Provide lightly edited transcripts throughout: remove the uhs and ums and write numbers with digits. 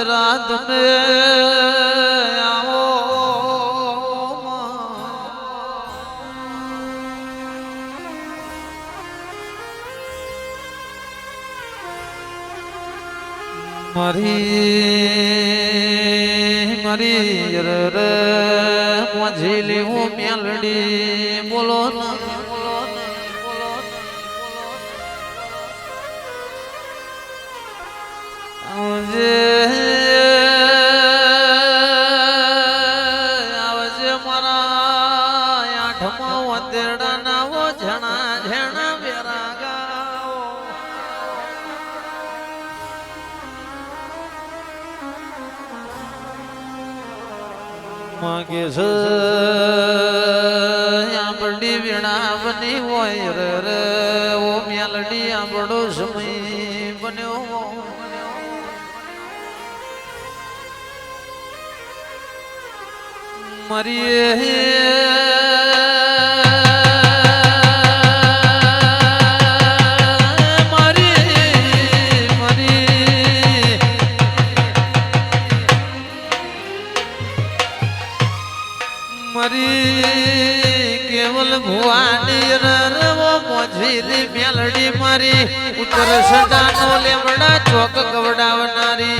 રાત ને આવો મારી રે મોજીલી હું મેલડી બોલો ના આવજે મારા આઠમા વતેડા નાવો જણા જણા વેરા ગાઓ માગે છે આંબડી વીણા બની હોય રે ઓ મેલડી આંબડો સમય બન્યો મારી કેવલ ભુવાની રવો મોજીલી મેલડી મારી ઉત્તર સદાનો લેમડા ચોક કવડાવનારી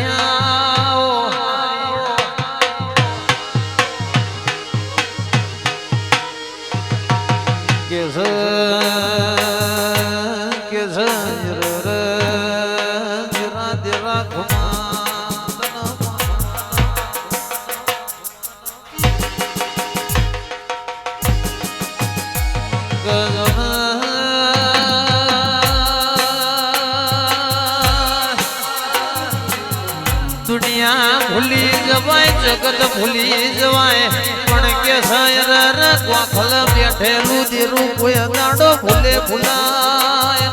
દુનિયા ભૂલી જવાય જગત ભૂલી જવાય પણ કે સાયર કોખલ બેઠેલું દીરું કોઈ દાડો ભૂલે ભૂલાય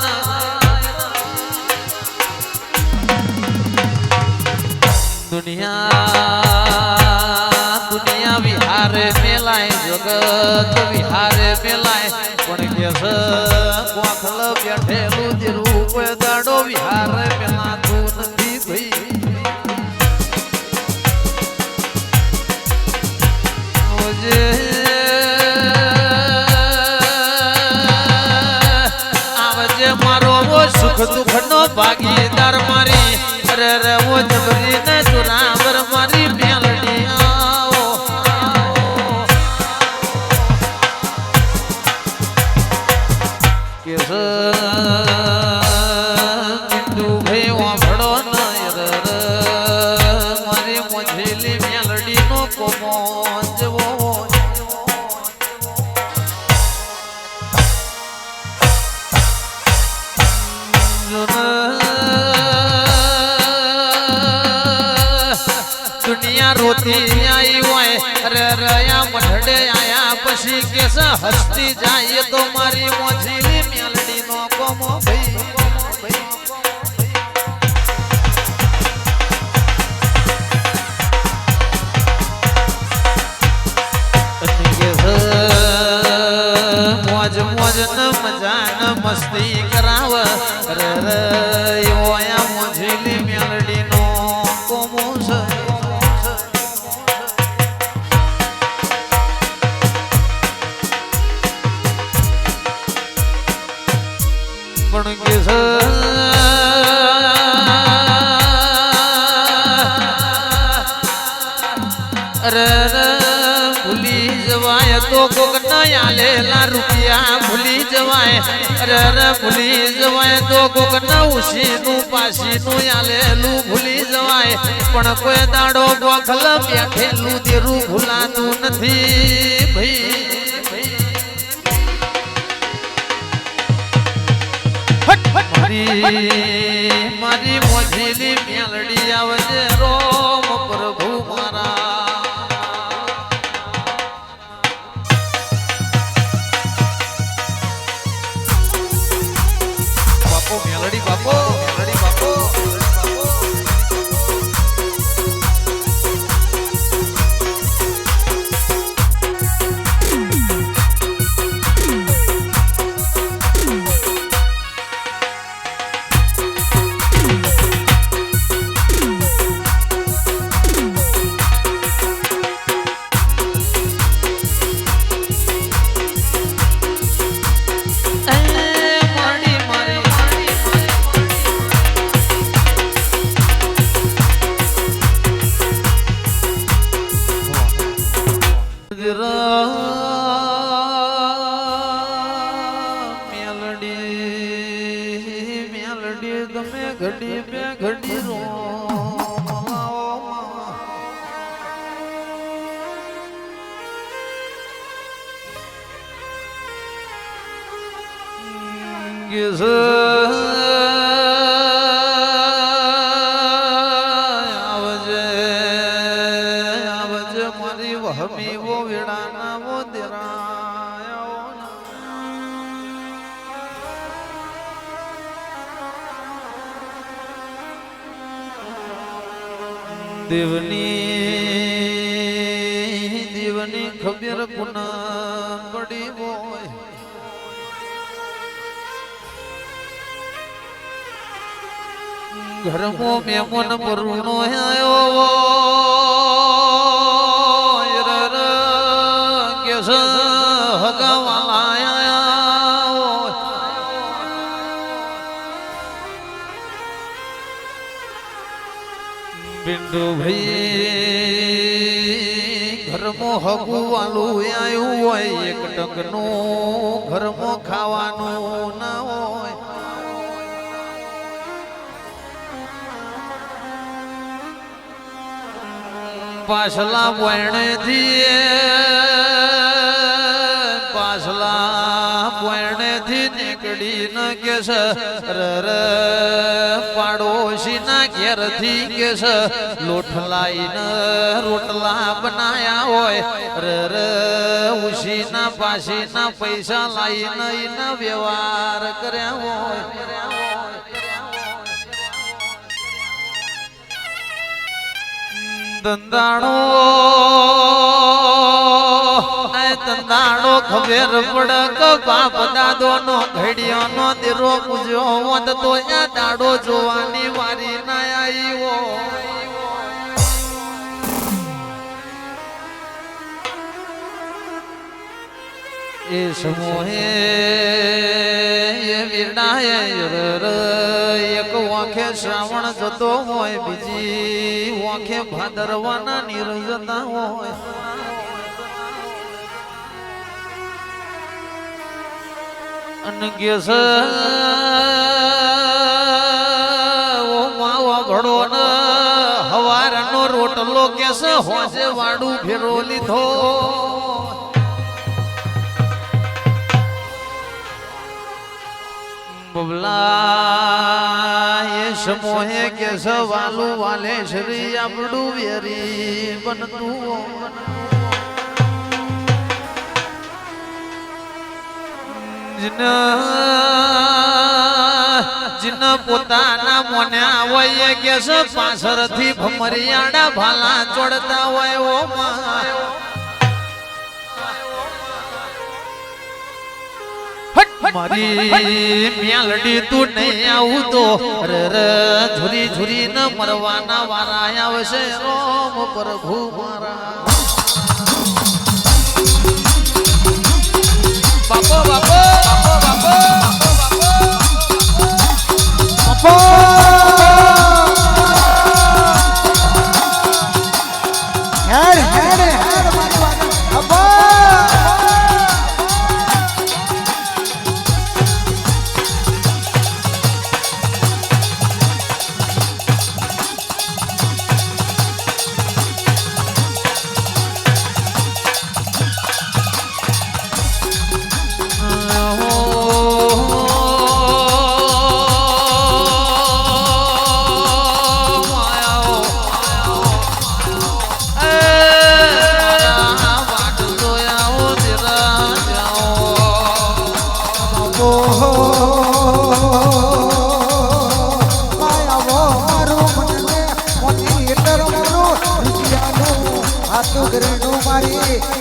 દુનિયા વિહારે મેલાય જગત વિહારે મેલાય પણ કે કોખલ બેઠેલું દીરું કોઈ દાડો વિહારે મેલાતું નથી ભાઈ આવજે મારો વો સુખ દુઃખ નો ભાગીદાર મારી અરે રે વો જબરી ને સુરાવર મારી મેલડી આવો કે હિન્દુ ભાઈ વાફડો ન મારી મોજીલી મેલડી નો કોમો દુનિયા રોતી आई હોય અરે રયા મઠડે આયા પછી કેસ હસતી જાય તો મારી મોજીલી મેલડી નો કોમો ભાઈ મોજ મોજ ન મજા ન મસ્તી કરાવ અરે રયા મોજીલી મેલડી નો કોમો છે પણ કે અરે ભૂલી જવાય તો કોક નયા લેલા રૂપિયા ભૂલી જવાય અરે ભૂલી જવાય તો કોક નવસી નું પાસી નું આલેલું ભૂલી જવાય પણ કોઈ દાડો ગોખલ બેઠેલું દેરું ભૂલાતું નથી ભાઈ મારી મોજીલી મેલડી આવજે રોમ પ્રભુ મારા બાપો મેલડી બાપો મેલડી બાપો મેલડી તમે ઘડી બે ઘડી રો આવજે આવજે મારી વહમી વો વેડાના વો દેરા દેવની ખબર પુના પડી હોય ઘરમો મેમન પરુણો આયો કેસ હગાવાલા બિંદુ ભાઈ ઘરમો હગુ વાલું આયું હોય એક ટંકનું ઘરમો ખાવાનું ના હોય પાછલા પોયણેથી નીકળી ન કેસ પાડોશી ના ઘેરથી કેસ લોઠલાઈને રોટલા બનાયા હોય ઉશી ના પાસી ના પૈસા લાઈને એના વ્યવહાર કર્યા હોય ધંધાણો ખબર પડક બાપ દાદો નો ઘડિયો નો દીરો પૂજ્યો હોત તો આ દાડો જોવાની વારી ના આવ્યો એ સમૂહે વીરડાએ એક વાંખે શ્રાવણ જતો હોય બીજી વાંખે ભાદરવાના નીર જતા હોય અને કેસ ઓ માવા ભડો ને હવારનો રોટલો કેસ હોજે વાડું ફેરો લીધો બબલા એ સમોહે કે સવાલું વાલે શ્રી આપણું વેરી બનતું જીન પોતાના મોન્યા હોય કે પાછળથી ભમરિયાડા ભાલા ચોડતા હોય ઓ મારી મેલડી તું નહીં આવું તો ઝુરી ઝુરી ન મરવાના વારા આવશે ઓમ પ્રભુ મારા બાપો બાપો બાપો બાપો હેડ હેડ હેડ બાપો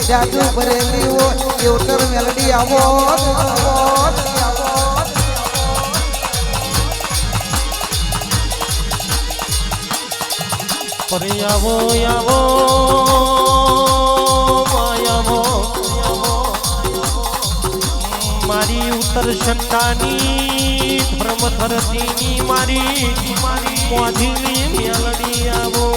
જાદુ ભરેલી ઓ કેવટર મેલડી આવો પરે આવો આવો આવો મારી ઉત્તર શંકાની ભ્રમ ધરતીની મારી મોઢીની મેલડી આવો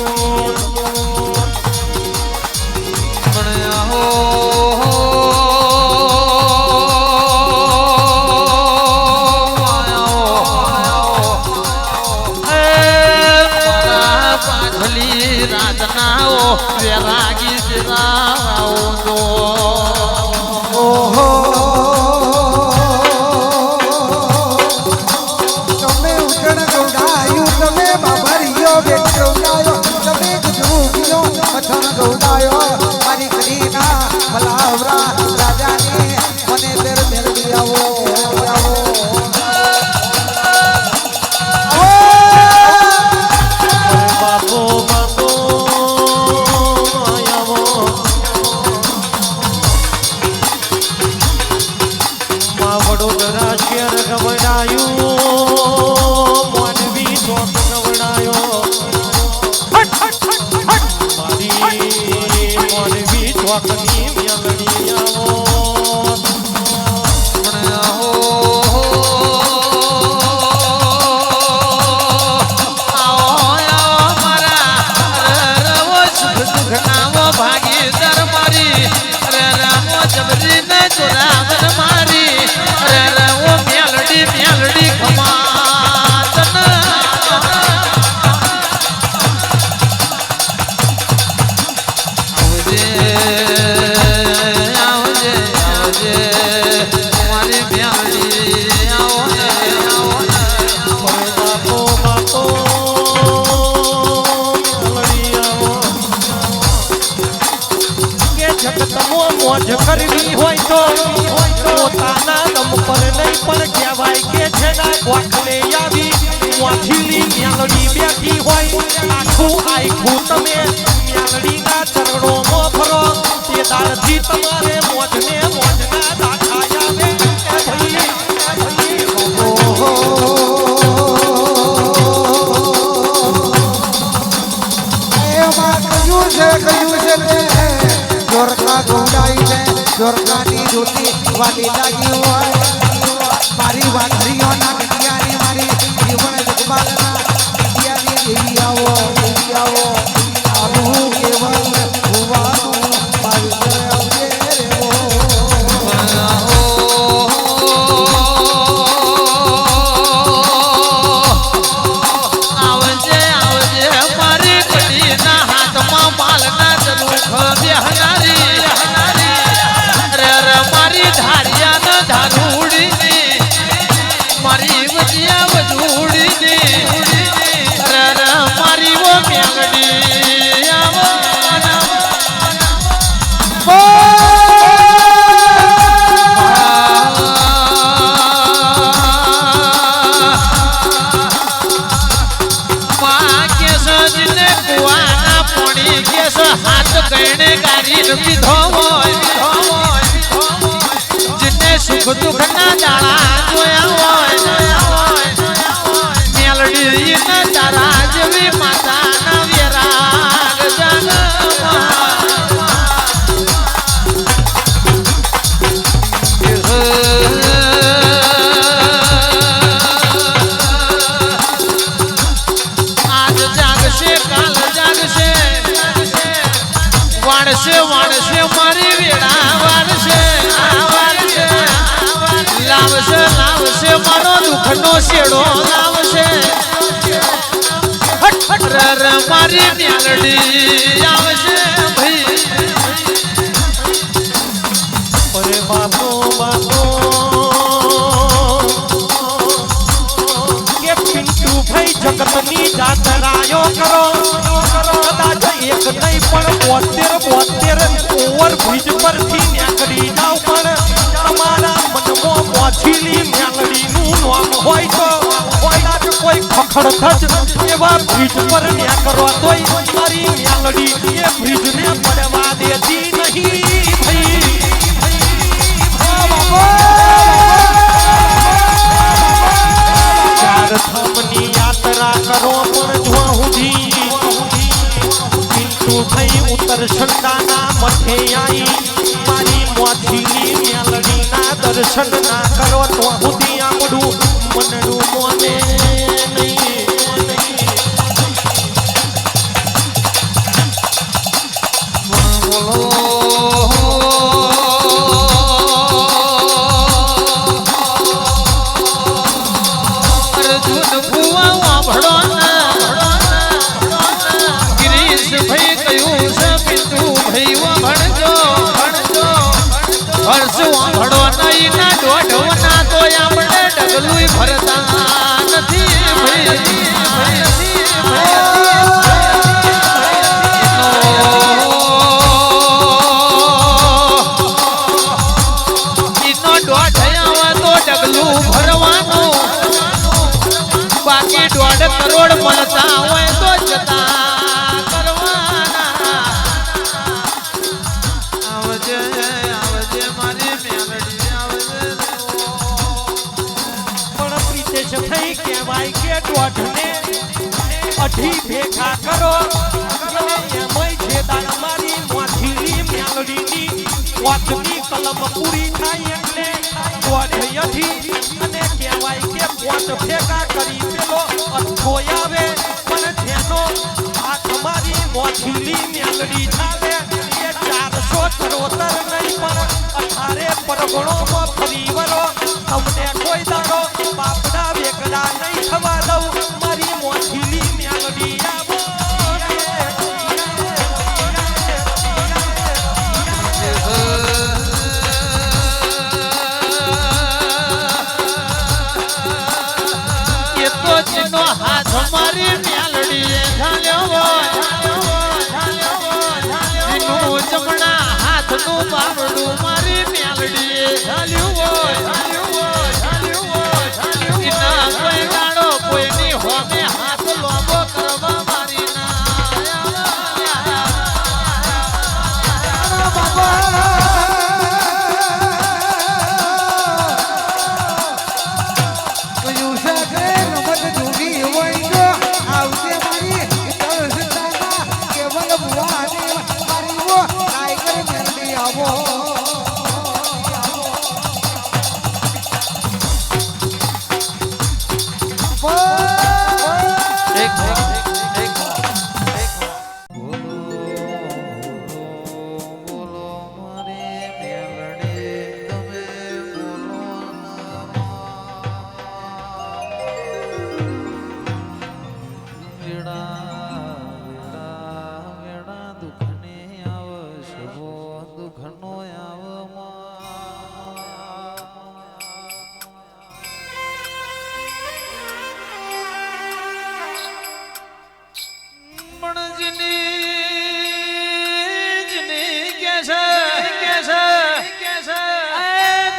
વેરાગી જરાવો તો ઓહો તમે ઉજણ ગૌડાયું તમે બાબરિયો બેઠવડાયો તમે ગજરૂપિયો પઠન ગૌડાયો મારી કડીના ભલાવરા રાજાને મને બેર મેળવી આવો આવો બાપો બાપો આયાવો માં વડોદરા શહેર ગવડાયું મોનવી ચોક ગવડાયો મારી મોનવી ચોકની મેલડી આવો મોજ કરવી હોય તો પોતાના દમ પર નહીં પણ કહેવાય કે છે ના ગોખલે આવી મોઠીલી મેલડી બેઠી હોય આખું આખું તમે મેલડીના ચરણોમાં ફરો તે દાળથી તમારે મોજને મોજના દાખા આવે ઓહો એમાં કયું છે તે જોરકા ગૌડાઈ છે જોરકાની જોતી વાલી લાગી હોય મારી વાંદરીઓના કટિયાની મારી જીવન જગબાલના કટિયાની દેવી આવો આવું કેવલ હોવાનું પવિત્ર આવજે રે આવજે આવજે મારી કડીના હાથમાં માલના ચલુખ બેહનારી મારી ધારિયાના ધારુડી મારી વજિયા વજુડી મારી વો મેલડી આવો હાથ ગણે ગારી પીધો હોય જેને સુખ દુઃખ ના દાણા જોયા હોય મેલડી ના તારા જેવી માતા ના વિરાગ આજ જાગશે કાલ જાગશે વાણશે વાણશે મારી વેળા વારશે લાવશે લાવશે મારો દુઃખનો શેડો લાવશે મારી મેલડી આવશે ભાઈ અરે બાપો બાપો કે પિન્ટુ ભાઈ જગતની જાતરાયો કરો કદાચ એક નહીં પણ 72 ઓવરબ્રિજ પરથી નીકળી જાવ પણ તમારા મનમાં મોછીલી મેલડીનું નામ હોય તો કદાચ કોઈ ખખડધજ એવા બ્રિજ પર નીકળો તોય મારી મેલડી એ બ્રિજને પડવા દેતી નહીં ભાઈ ચાર ધામની યાત્રા કરો પણ જો સુધી પિન્ટુ ભાઈ ઉત્તર છંડાના મઠે આઈ મારી મોથીની મેલડીના દર્શન ના કરો તો સુધી આમડું મનડું મોને નહીં અર્જુન ભુવા ભડો ગિરીશ ભાઈ કયું છે હર્ષ વાંભળો નહીં ના દોઢવના તો આપણે ડગલું ભરતા નથી ઈનો દોઢ આવે તો ડગલું ભરવાનું બાકી 1.5 કરોડ મળતા હોય તો જતા કરવાના આવજે આવજે મારી મેલડી આવજે પણ પ્રીતેશ થઈ કહેવાય કે દોઢને અઢી ભેગા કરો અને એમાંય છે દાન મારી મોથીલી મેલડીની વાતની કલમ પૂરી થાય એટલે દોઢ અઢી અને કહેવાય કે પોત ભેગા કરી પેલો અથો આવે પણ જેનો આ તમારી મોથીલી મેલડી થાવે એ 473 નહીં પણ 18 પરગણોમાં ફરી વરો તમને કોઈ દાડો બાપડા વેકડા નહીં થવા દઉં મારી મોથીલી મેલડી આવો એ તો જેનો હાથ મારી મેલડીએ ઝાલ્યો જીનું જમણા હાથનું બાવડું મારી મેલડીએ ઝાલ્યું એના કોઈ ગાડો કોઈની હોમે હાથ લોબો કરવા મારી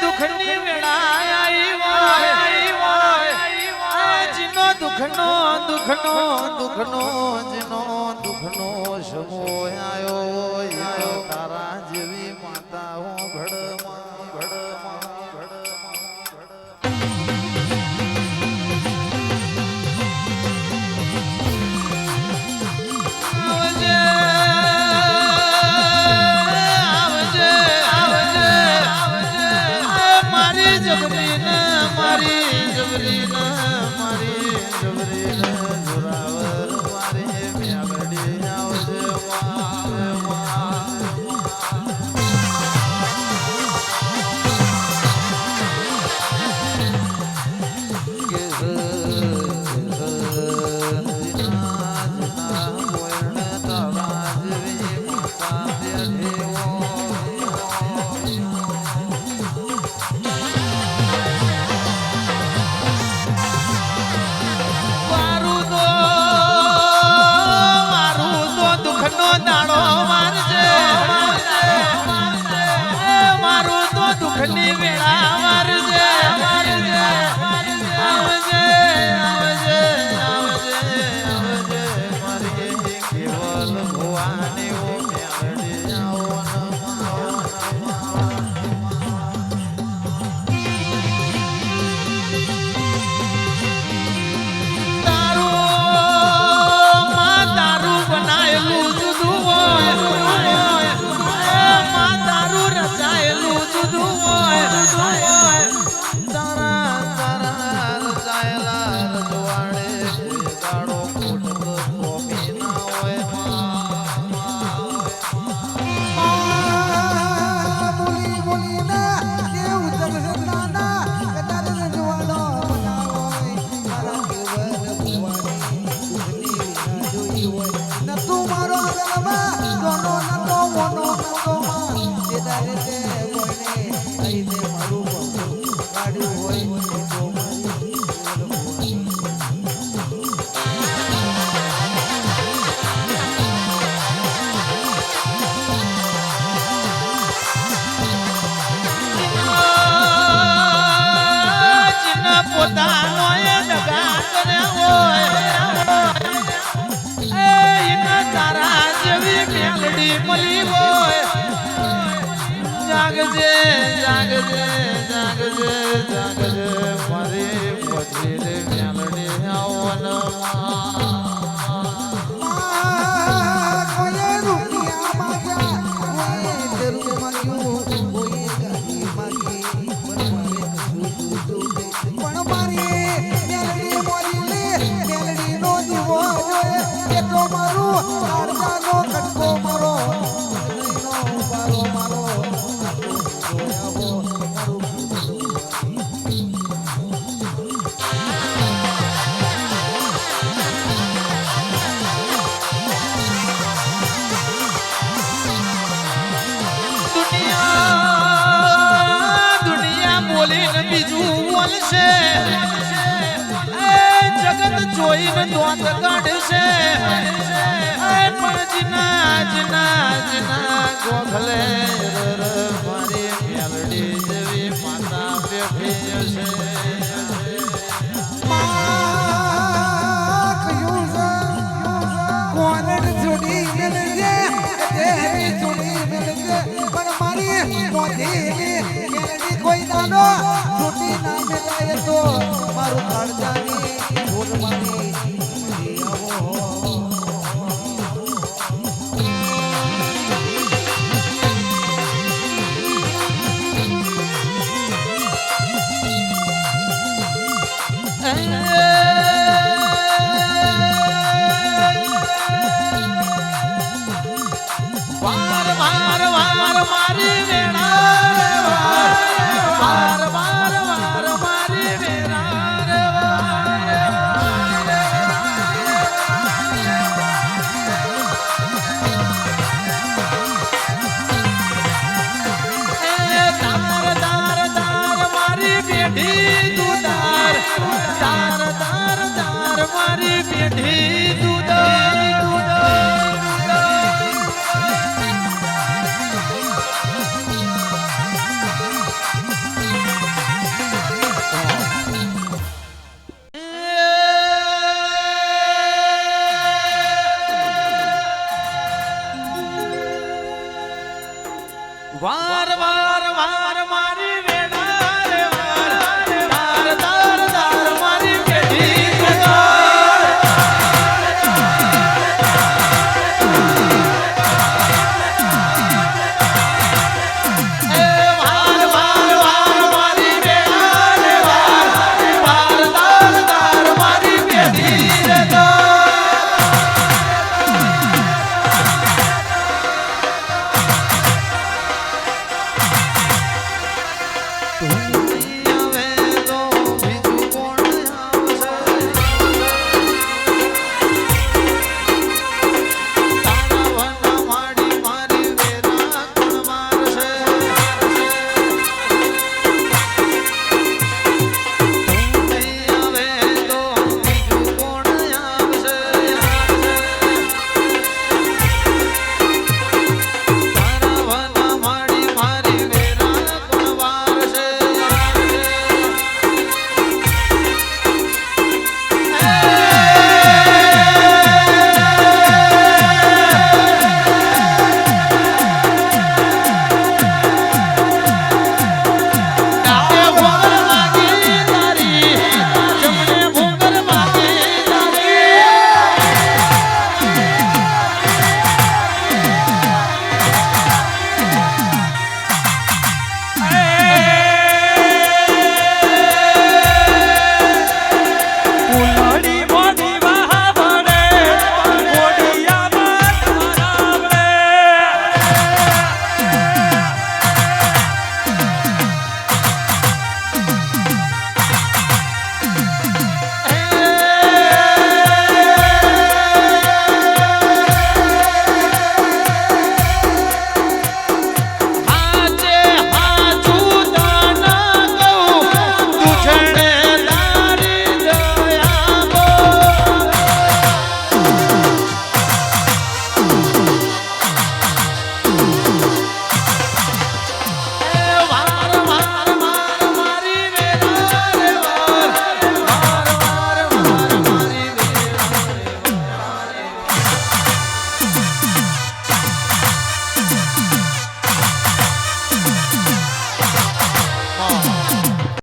દુખની વેળા જીનો દુખનો જીનો દુખનો સમો આયો તારા જેવી માતાઓ ઘડમાં જાગજે જાગજે મારી વજીરે મેલડી આવનમાં કોઈએ રૂપિયા માંગ્યા કોઈએ તેરું માંગ્યું કોઈએ ગાડી માંગી પણ મારી મેલડી મોરી લે મેલડી નો દીવો જોયે એ તો મારું કાળજાનો કટકો મારો મારો મારો દુનિયા બોલીને બીજું બોલશે એ જગત જોઈને દોત કાઢશે પણ જીના જીના જીના ગોખલે મારી મેલડી જેવી માતા બેઠી હશે કોઈ નાનો છૂટી ના મેલાય તો મારું કાળજાની ફૂલ મારી વાર વાર વાર મારી વેણા વાર વાર વાર મારી તાર તાર તાર મારી બેઠી તું તાર તાર તાર તાર મારી બેઠી